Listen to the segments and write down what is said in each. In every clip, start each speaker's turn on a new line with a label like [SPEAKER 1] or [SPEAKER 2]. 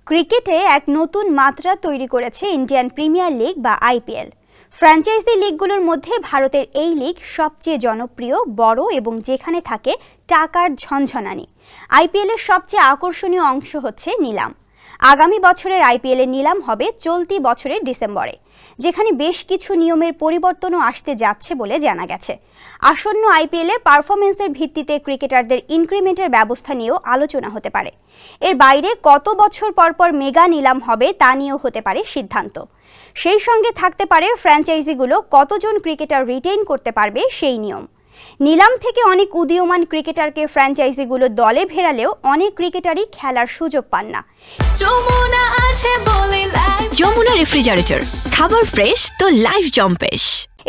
[SPEAKER 1] ক্রিকেটে এক নতুন মাত্রা তৈরি করেছে ইন্ডিয়ান প্রিমিয়ার লিগ বা আইপিএল। ফ্র্যাঞ্চাইজি লিগগুলোর মধ্যে ভারতের এই লিগ সবচেয়ে জনপ্রিয়, বড় এবং যেখানে থাকে টাকার ঝনঝনানি। আইপিএলের সবচেয়ে আকর্ষণীয় অংশ হচ্ছে নিলাম। আগামী বছরের আইপিএলের নিলাম হবে চলতি বছরের ডিসেম্বরে, যেখানে বেশ কিছু নিয়মের পরিবর্তনও আসতে যাচ্ছে বলে জানা গেছে। আসন্ন আইপিএলে পারফরমেন্সের ভিত্তিতে ক্রিকেটারদের ইনক্রিমেন্টের ব্যবস্থা নিয়েও আলোচনা হতে পারে। এর বাইরে কত বছর পর মেগা নিলাম হবে তা নিয়েও হতে পারে সিদ্ধান্ত। সেই সঙ্গে থাকতে পারে ফ্র্যাঞ্চাইজিগুলো কতজন ক্রিকেটার রিটেইন করতে পারবে সেই নিয়ম। নিলাম থেকে অনেক উদীয়মান ক্রিকেটারকে ফ্র্যাঞ্চাইজিগুলো দলে ভেড়ালেও অনেক ক্রিকেটারই খেলার সুযোগ পান না।
[SPEAKER 2] যমুনা রেফ্রিজারেটর, খাবার ফ্রেশ তো লাইফ জম্পেশ।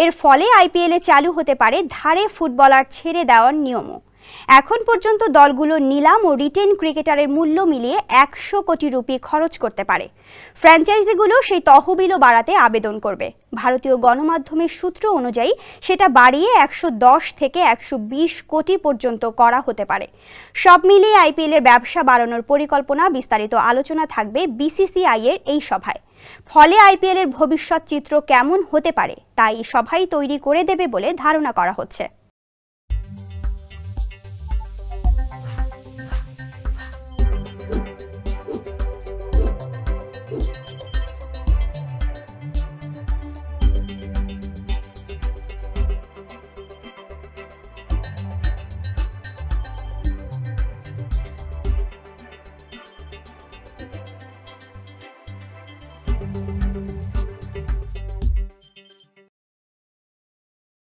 [SPEAKER 1] এর ফলে আইপিএলে চালু হতে পারে ধারে ফুটবলার ছেড়ে দেওয়ার নিয়মও। এখন পর্যন্ত দলগুলো নিলাম ও রিটেন ক্রিকেটারের মূল্য মিলিয়ে 100 কোটি রুপি খরচ করতে পারে। ফ্র্যাঞ্চাইজিগুলো সেই তহবিলও বাড়াতে আবেদন করবে। ভারতীয় গণমাধ্যমের সূত্র অনুযায়ী সেটা বাড়িয়ে 110 থেকে 120 কোটি পর্যন্ত করা হতে পারে। সব মিলিয়ে আইপিএলের ব্যবসা বাড়ানোর পরিকল্পনা বিস্তারিত আলোচনা থাকবে বিসিসিআই এর এই সভায়। ফলে আইপিএলের ভবিষ্যৎ চিত্র কেমন হতে পারে তাই সভাই তৈরি করে দেবে বলে ধারণা করা হচ্ছে।